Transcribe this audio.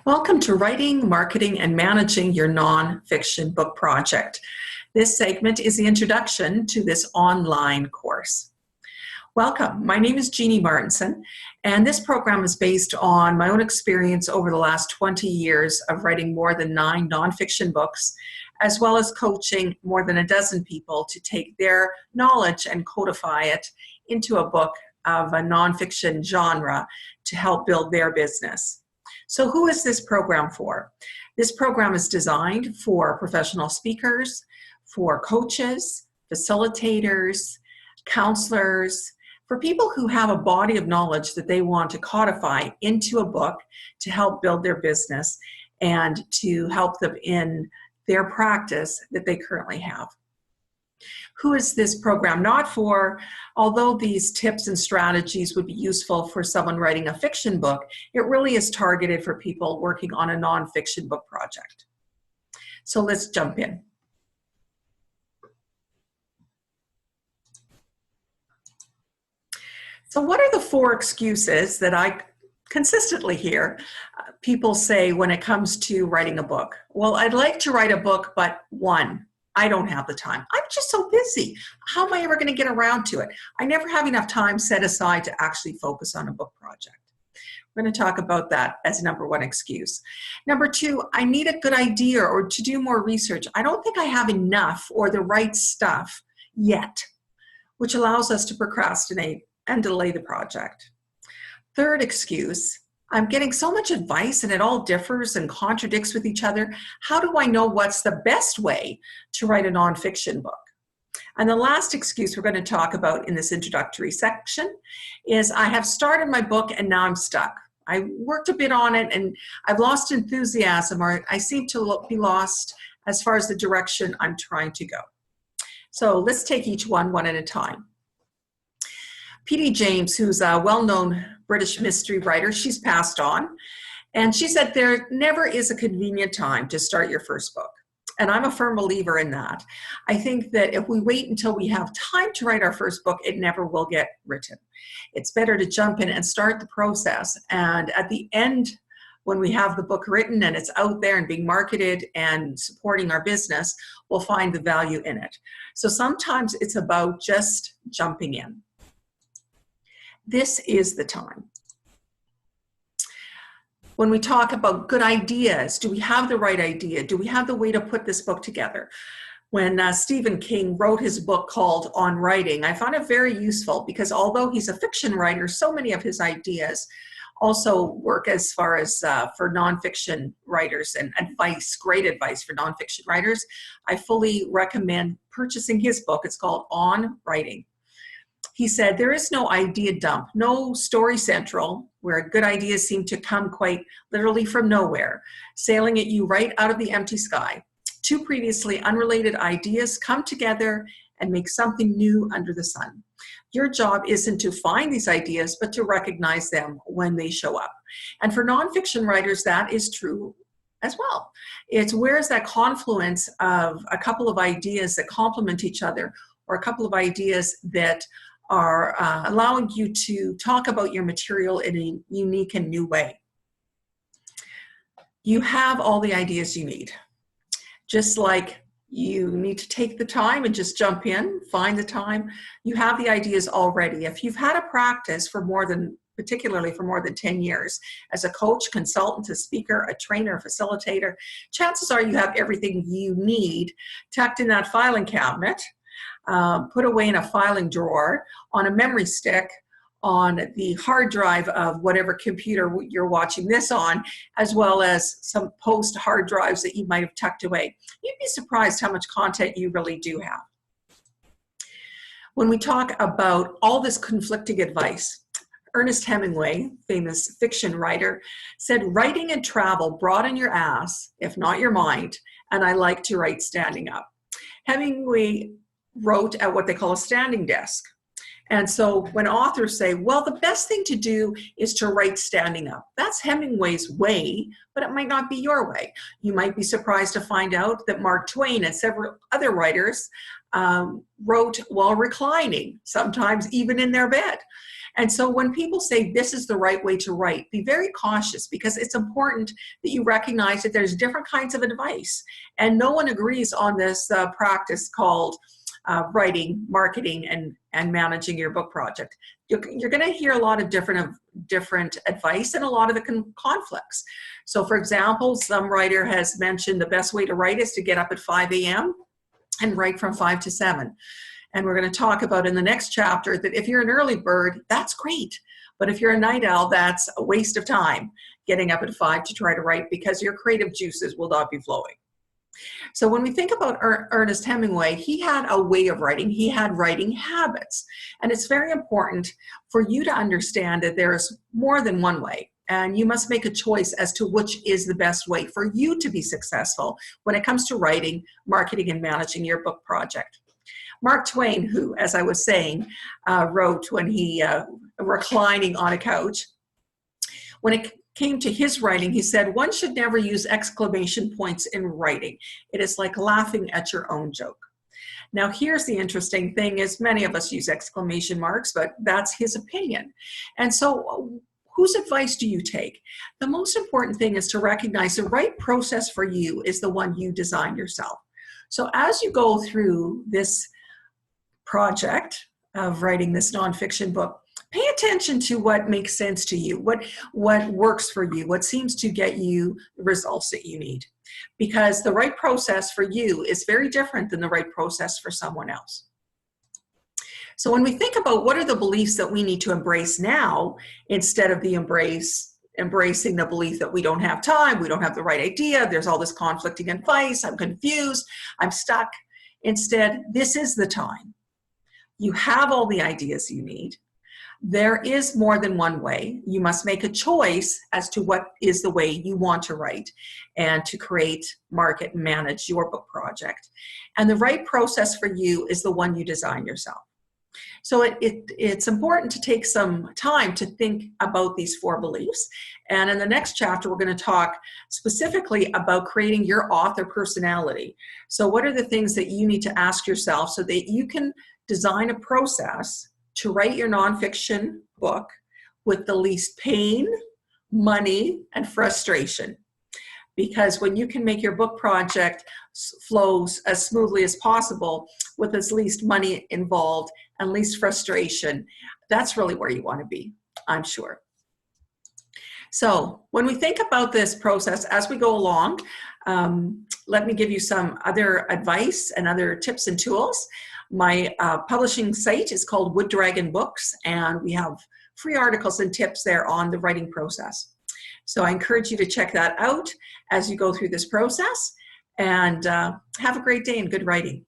Welcome to Writing, Marketing, and Managing Your Nonfiction Book Project. This segment is the introduction to this online course. Welcome. My name is Jeannie Martinson, and this program is based on my own experience over the last 20 years of writing more than 9 nonfiction books, as well as coaching more than a dozen people to take their knowledge and codify it into a book of a nonfiction genre to help build their business. So who is this program for? This program is designed for professional speakers, for coaches, facilitators, counselors, for people who have a body of knowledge that they want to codify into a book to help build their business and to help them in their practice that they currently have. Who is this program not for? Although these tips and strategies would be useful for someone writing a fiction book, it really is targeted for people working on a nonfiction book project. So let's jump in. So what are the 4 excuses that I consistently hear people say when it comes to writing a book? Well, I'd like to write a book, but 1, I don't have the time. I'm just so busy. How am I ever going to get around to it? I never have enough time set aside to actually focus on a book project. We're going to talk about that as number 1 excuse. Number 2, I need a good idea or to do more research. I don't think I have enough or the right stuff yet, which allows us to procrastinate and delay the project. 3rd excuse, I'm getting so much advice and it all differs and contradicts with each other. How do I know what's the best way to write a nonfiction book? And the last excuse we're going to talk about in this introductory section is I have started my book and now I'm stuck. I worked a bit on it and I've lost enthusiasm, or I seem to be lost as far as the direction I'm trying to go. So let's take each one at a time. P.D. James, who's a well-known British mystery writer, she's passed on, and she said there never is a convenient time to start your first book. And I'm a firm believer in that. I think that if we wait until we have time to write our first book, it never will get written. It's better to jump in and start the process, and at the end, when we have the book written and it's out there and being marketed and supporting our business, we'll find the value in it. So sometimes it's about just jumping in. This is the time. When we talk about good ideas, do we have the right idea? Do we have the way to put this book together? When Stephen King wrote his book called On Writing, I found it very useful because although he's a fiction writer, so many of his ideas also work as far as for nonfiction writers and advice, great advice for nonfiction writers. I fully recommend purchasing his book. It's called On Writing. He said, there is no idea dump, no story central, where good ideas seem to come quite literally from nowhere, sailing at you right out of the empty sky. 2 previously unrelated ideas come together and make something new under the sun. Your job isn't to find these ideas, but to recognize them when they show up. And for nonfiction writers, that is true as well. It's where's that confluence of a couple of ideas that complement each other, or a couple of ideas that are allowing you to talk about your material in a unique and new way. You have all the ideas you need. Just like you need to take the time and just jump in, find the time, you have the ideas already. If you've had a practice particularly for more than 10 years, as a coach, consultant, a speaker, a trainer, a facilitator, chances are you have everything you need tucked in that filing cabinet, put away in a filing drawer, on a memory stick, on the hard drive of whatever computer you're watching this on, as well as some post hard drives that you might have tucked away. You'd be surprised how much content you really do have. When we talk about all this conflicting advice, Ernest Hemingway, famous fiction writer, said, writing and travel broaden your ass, if not your mind, and I like to write standing up. Hemingway wrote at what they call a standing desk. And so when authors say, well, the best thing to do is to write standing up, that's Hemingway's way, but it might not be your way. You might be surprised to find out that Mark Twain and several other writers wrote while reclining, sometimes even in their bed. And so when people say this is the right way to write, be very cautious, because it's important that you recognize that there's different kinds of advice. And no one agrees on this practice called writing, marketing, and managing your book project. You're going to hear a lot of different advice, and a lot of the conflicts. So for example, some writer has mentioned the best way to write is to get up at 5 a.m. and write from 5 to 7. And we're going to talk about in the next chapter that if you're an early bird, that's great. But if you're a night owl, that's a waste of time getting up at 5 to try to write, because your creative juices will not be flowing. So when we think about Ernest Hemingway, he had a way of writing. He had writing habits. And it's very important for you to understand that there's more than one way. And you must make a choice as to which is the best way for you to be successful when it comes to writing, marketing, and managing your book project. Mark Twain, who, as I was saying, wrote when he reclining on a couch, when it came to his writing, he said, one should never use exclamation points in writing. It is like laughing at your own joke. Now, here's the interesting thing is many of us use exclamation marks, but that's his opinion. And so whose advice do you take? The most important thing is to recognize the right process for you is the one you design yourself. So as you go through this project of writing this nonfiction book, pay attention to what makes sense to you, what works for you, what seems to get you the results that you need. Because the right process for you is very different than the right process for someone else. So when we think about what are the beliefs that we need to embrace now, instead of embracing the belief that we don't have time, we don't have the right idea, there's all this conflicting advice, I'm confused, I'm stuck. Instead, this is the time. You have all the ideas you need. There is more than one way. You must make a choice as to what is the way you want to write and to create, market, and manage your book project. And the right process for you is the one you design yourself. So it's important to take some time to think about these 4 beliefs. And in the next chapter, we're going to talk specifically about creating your author personality. So what are the things that you need to ask yourself so that you can design a process to write your nonfiction book with the least pain, money, and frustration? Because when you can make your book project flow as smoothly as possible with as least money involved and least frustration, that's really where you want to be, I'm sure. So when we think about this process as we go along, let me give you some other advice and other tips and tools. My publishing site is called Wood Dragon Books, and we have free articles and tips there on the writing process. So I encourage you to check that out as you go through this process, and have a great day and good writing.